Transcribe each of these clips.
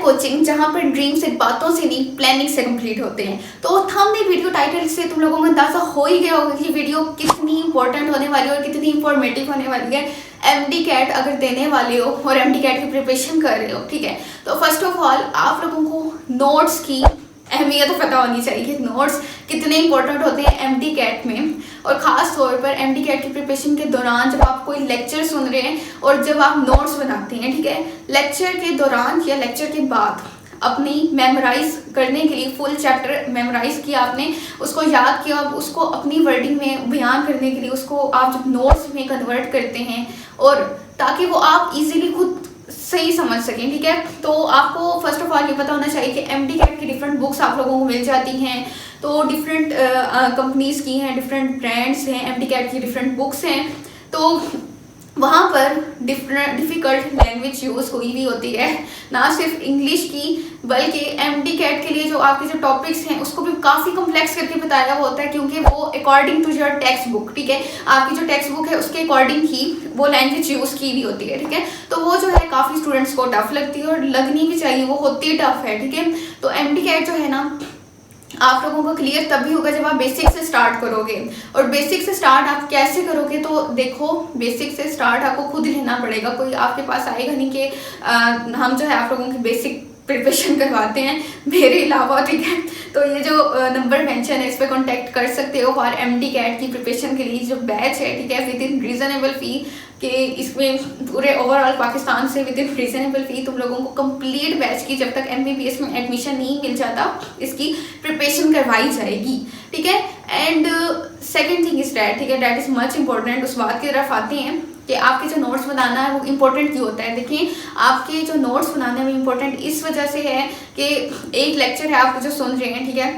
Coaching, जहाँ पर dream सिर्फ बातों से नहीं प्लानिंग से कंप्लीट होते हैं। तो थंबनेल वीडियो टाइटल से तुम लोगों को अंदाजा हो ही गया होगा कि वीडियो कितनी इंपॉर्टेंट होने वाली है और कितनी इंफॉर्मेटिव होने वाली है। एमडी कैट अगर देने वाले हो और एमडी कैट की प्रिपरेशन कर रहे हो, ठीक है, तो फर्स्ट ऑफ ऑल आप लोगों को नोट्स की अहमियत पता होनी चाहिए कि नोट्स कितने इंपॉर्टेंट होते हैं एमडी कैट में। और ख़ास तौर पर एमडी कैट की प्रिपरेशन के दौरान जब आप कोई लेक्चर सुन रहे हैं और जब आप नोट्स बनाते हैं, ठीक है, लेक्चर के दौरान या लेक्चर के बाद अपनी मेमोराइज करने के लिए फुल चैप्टर मेमोराइज किया आपने, उसको याद किया, अब उसको अपनी वर्डिंग में बयान करने के लिए उसको आप जब नोट्स में कन्वर्ट करते हैं और ताकि वो आप इजीली खुद सही समझ सकें, ठीक है। तो आपको फर्स्ट ऑफ ऑल ये पता होना चाहिए कि एमडी कैट की डिफरेंट बुक्स आप लोगों को मिल जाती हैं। तो डिफरेंट कंपनीज की हैं, डिफरेंट ब्रांड्स हैं, एमडी कैट की डिफरेंट बुक्स हैं। तो वहाँ पर डिफ़िकल्ट लैंग्वेज यूज़ हुई भी होती है, ना सिर्फ इंग्लिश की बल्कि एमडी कैट के लिए जो आपके जो टॉपिक्स हैं उसको भी काफ़ी कॉम्प्लेक्स करके बताया हुआ होता है, क्योंकि वो according to your text book, ठीक है, आपकी जो टेक्स्ट बुक है उसके अकॉर्डिंग ही वो लैंग्वेज यूज़ की भी होती है, ठीक है। तो वो जो है काफ़ी स्टूडेंट्स को टफ लगती है और लगनी भी चाहिए, वो होती है टफ है, ठीक है। तो एमडी कैट जो है ना आप लोगों को क्लियर तभी होगा जब आप बेसिक से स्टार्ट करोगे। और बेसिक से स्टार्ट आप कैसे करोगे, तो देखो बेसिक से स्टार्ट आपको खुद लेना पड़ेगा, कोई आपके पास आएगा नहीं कि हम जो है आप लोगों की बेसिक प्रिपरेशन करवाते हैं मेरे अलावा, ठीक है। तो ये जो नंबर मेंशन है इस पर कांटेक्ट कर सकते हो और एमडी कैट की प्रिपरेशन के लिए जो बैच है, ठीक है, विद इन रीजनेबल फ़ी कि इसमें पूरे ओवरऑल पाकिस्तान से विद इन रीजनेबल फ़ी तुम लोगों को कंप्लीट बैच की जब तक एमबीबीएस में एडमिशन नहीं मिल जाता इसकी प्रिपरेशन करवाई जाएगी, ठीक है। And second thing is that, ठीक है, डैट इज़ मच इंपॉर्टेंट। उस बात की तरफ आते हैं कि आपके जो नोट्स बनाना है वो इम्पोर्टेंट क्यों होता है। देखिए आपके जो नोट्स बनाने में इम्पोर्टेंट इस वजह से है कि एक लेक्चर है आप जो सुन रहे हैं, ठीक है,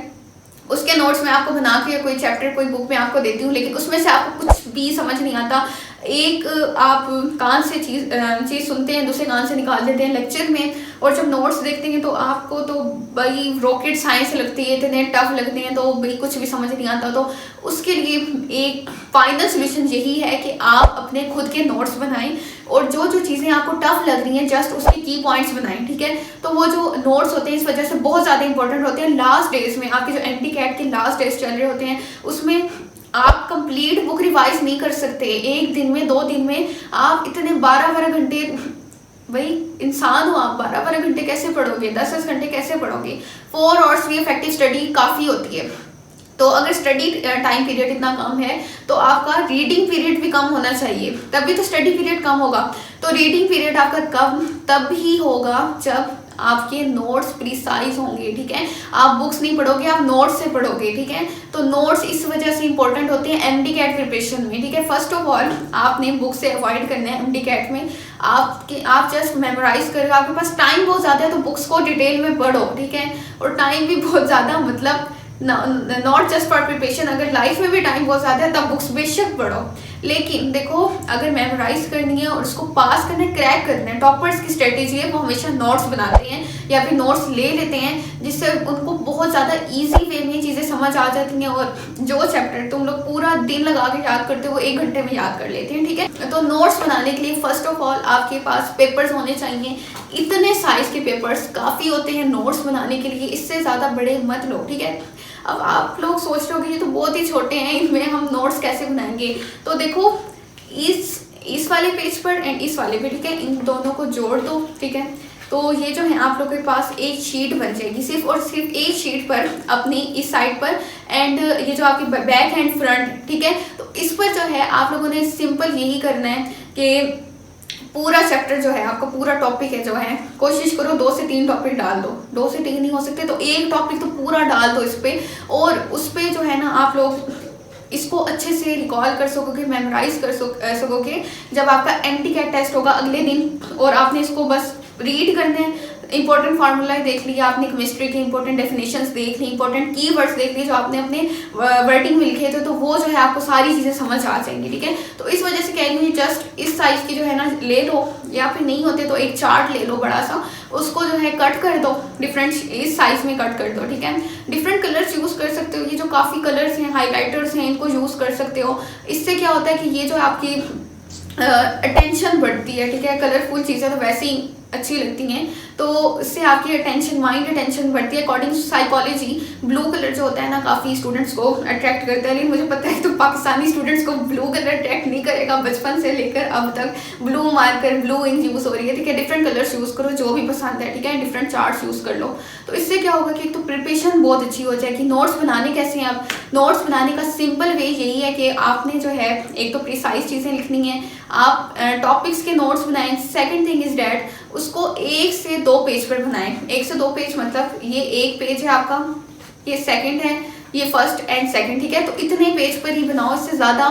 उसके नोट्स में आपको बना के कोई चैप्टर कोई बुक में आपको देती हूँ, लेकिन उसमें से आपको कुछ भी समझ नहीं आता। एक आप कान से चीज़ सुनते हैं, दूसरे कान से निकाल देते हैं लेक्चर में, और जब नोट्स देखते हैं तो आपको तो भाई रॉकेट साइंस लगती है, इतने टफ लगते हैं, तो भाई कुछ भी समझ नहीं आता। तो उसके लिए एक फाइनल सोल्यूशन यही है कि आप अपने खुद के नोट्स बनाएं और जो जो चीज़ें आपको टफ लग रही हैं जस्ट उसके की पॉइंट्स बनाएं, ठीक है। तो वो जो नोट्स होते हैं इस वजह से बहुत ज़्यादा इंपॉर्टेंट होते हैं। लास्ट डेज में आपके जो एमडी कैट के लास्ट डेज चल रहे होते हैं उसमें आप कंप्लीट बुक रिवाइज नहीं कर सकते एक दिन में, 2 दिन में। आप इतने 12-12 घंटे, भाई इंसान हो आप, 12-12 घंटे कैसे पढ़ोगे, 10-10 घंटे कैसे पढ़ोगे। 4 आवर्स की इफेक्टिव स्टडी काफ़ी होती है। तो अगर स्टडी टाइम पीरियड इतना कम है तो आपका रीडिंग पीरियड भी कम होना चाहिए, तभी तो स्टडी पीरियड कम होगा। तो रीडिंग पीरियड आपका कम तब ही होगा जब आपके नोट्स प्रिसाइज होंगे, ठीक है। आप बुक्स नहीं पढ़ोगे, आप नोट्स से पढ़ोगे, ठीक है। तो नोट्स इस वजह से इंपॉर्टेंट होते हैं एमडी कैट प्रिपरेशन में, ठीक है। फर्स्ट ऑफ ऑल आपने बुक से अवॉइड करना है एमडी कैट में। आप जस्ट मेमोराइज करो, आपके पास टाइम बहुत ज़्यादा है तो बुक्स को डिटेल में पढ़ो, ठीक है। और टाइम भी बहुत ज़्यादा मतलब नॉट जस्ट फॉर प्रिपरेशन, अगर लाइफ में भी टाइम बहुत ज़्यादा है तब बुक्स बेशक पढ़ो, लेकिन देखो अगर मेमोराइज करनी है और उसको पास करना है, क्रैक करना है, टॉपर्स की स्ट्रेटेजी है वो हमेशा नोट्स बनाते हैं या फिर नोट्स ले लेते हैं, जिससे उनको बहुत ज़्यादा इजी वे में चीज़ें समझ आ जाती हैं और जो चैप्टर तुम लोग पूरा दिन लगा के याद करते हो वो 1 घंटे में याद कर लेते हैं, ठीक है। तो नोट्स बनाने के लिए फर्स्ट ऑफ ऑल आपके पास पेपर्स होने चाहिए। इतने साइज़ के पेपर्स काफ़ी होते हैं नोट्स बनाने के लिए, इससे ज़्यादा बड़े मत लो, ठीक है। अब आप लोग सोच रहे हो कि ये तो बहुत ही छोटे हैं, इनमें हम नोट्स कैसे बनाएंगे। तो देखो इस वाले पेज पर एंड इस वाले पे, ठीक है, इन दोनों को जोड़ दो, ठीक है। तो ये जो है आप लोगों के पास एक शीट बन जाएगी, सिर्फ और सिर्फ एक शीट पर अपनी इस साइड पर, एंड ये जो आपकी बैक एंड फ्रंट, ठीक है। तो इस पर जो है आप लोगों ने सिंपल यही करना है कि पूरा चैप्टर जो है आपका पूरा टॉपिक है जो है, कोशिश करो 2 से 3 टॉपिक डाल दो, 2 से 3 नहीं हो सकते तो 1 टॉपिक तो पूरा डाल दो इस पे, और उस पे जो है ना आप लोग इसको अच्छे से रिकॉल कर सकोगे, मेमोराइज कर सकोगे जब आपका एमडी कैट टेस्ट होगा अगले दिन। और आपने इसको बस रीड करना है, इंपॉर्टेंट फार्मूला देख लिया आपने, केमिस्ट्री के इंपॉर्टेंट डेफिनेशंस देख ली, इंपॉर्टेंट कीवर्ड्स देख लिए जो आपने अपने वर्डिंग में लिखे थे, तो वो जो है आपको सारी चीज़ें समझ आ जाएंगी, ठीक है। तो इस वजह से कह रही हूँ जस्ट इस साइज़ की जो है ना ले लो, या फिर नहीं होते तो एक चार्ट ले लो बड़ा सा, उसको जो है कट कर दो, डिफरेंट इस साइज़ में कट कर दो, ठीक है। डिफरेंट कलर्स यूज़ कर सकते हो, ये जो काफ़ी कलर्स हैं, हाईलाइटर्स हैं, इनको यूज़ कर सकते हो। इससे क्या होता है कि ये जो आपकी अटेंशन बढ़ती है, ठीक है, कलरफुल चीज़ें तो वैसे ही अच्छी लगती हैं, तो इससे आपकी अटेंशन, माइंड अटेंशन बढ़ती है। According to psychology blue colour जो होता है ना काफ़ी स्टूडेंट्स को अट्रैक्ट करता है, लेकिन मुझे पता है तो पाकिस्तानी स्टूडेंट्स को ब्लू कलर अट्रैक्ट नहीं करेगा। बचपन से लेकर अब तक blue marker, blue ink use हो रही है, ठीक है। डिफरेंट कलर्स यूज़ करो जो भी पसंद है, ठीक है। डिफरेंट चार्ट्स यूज़ कर लो, तो इससे क्या होगा कि एक तो प्रिपरेशन बहुत अच्छी हो जाएगी। नोट्स बनाने कैसे हैं? अब नोट्स बनाने का सिंपल वे यही है कि आपने जो है एक तो प्रिसाइज चीज़ें लिखनी है, आप टॉपिक्स के नोट्स बनाएं। सेकंड थिंग इज डैट उसको 1 से 2 पेज पर बनाएं। 1 से 2 पेज मतलब ये 1 पेज है आपका, ये सेकंड है, ये फर्स्ट एंड सेकंड, ठीक है। तो इतने पेज पर ही बनाओ, इससे ज़्यादा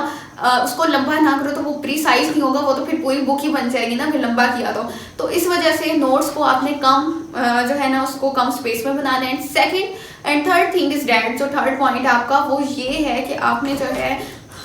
उसको लंबा ना करो तो वो प्रीसाइज नहीं होगा, वो तो फिर पूरी बुक ही बन जाएगी ना, फिर लंबा किया तो इस वजह से नोट्स को आपने कम जो है ना उसको कम स्पेस में बनाना है। Second and third thing is that, जो थर्ड पॉइंट आपका वो ये है कि आपने जो है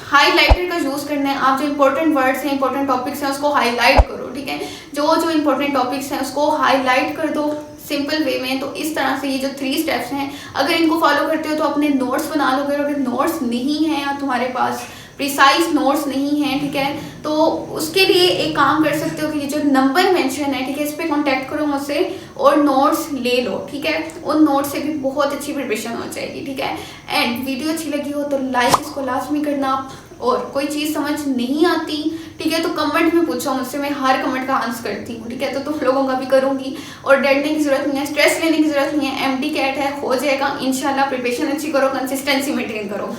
हाईलाइटर का यूज़ करना है। आप जो इंपॉर्टेंट वर्ड्स हैं, इंपॉर्टेंट टॉपिक्स हैं, उसको हाईलाइट करो, ठीक है। जो इंपॉर्टेंट टॉपिक्स हैं उसको हाईलाइट कर दो सिंपल वे में। तो इस तरह से ये जो 3 स्टेप्स हैं, अगर इनको फॉलो करते हो तो अपने नोट्स बना लोगे। अगर नोट्स नहीं है या तुम्हारे पास प्रिसाइज नोट्स नहीं है, ठीक है, तो उसके लिए एक काम कर सकते हो कि ये जो नंबर मेंशन है, ठीक है, इस पर कॉन्टैक्ट करो मुझसे और नोट्स ले लो, ठीक है। उन नोट्स से भी बहुत अच्छी प्रिपरेशन हो जाएगी, ठीक है। एंड वीडियो अच्छी लगी हो तो लाइक इसको लाजमी करना, और कोई चीज़ समझ नहीं आती, ठीक है, तो कमेंट में पूछो मुझसे, मैं हर कमेंट का आंसर करती हूँ, ठीक है। तो तुम लोगों का भी करूँगी, और डरने की ज़रूरत नहीं है, स्ट्रेस लेने की ज़रूरत नहीं है। MD कैट है, हो जाएगा इंशाल्लाह। प्रिपरेशन अच्छी करो, कंसिस्टेंसी मेंटेन करो।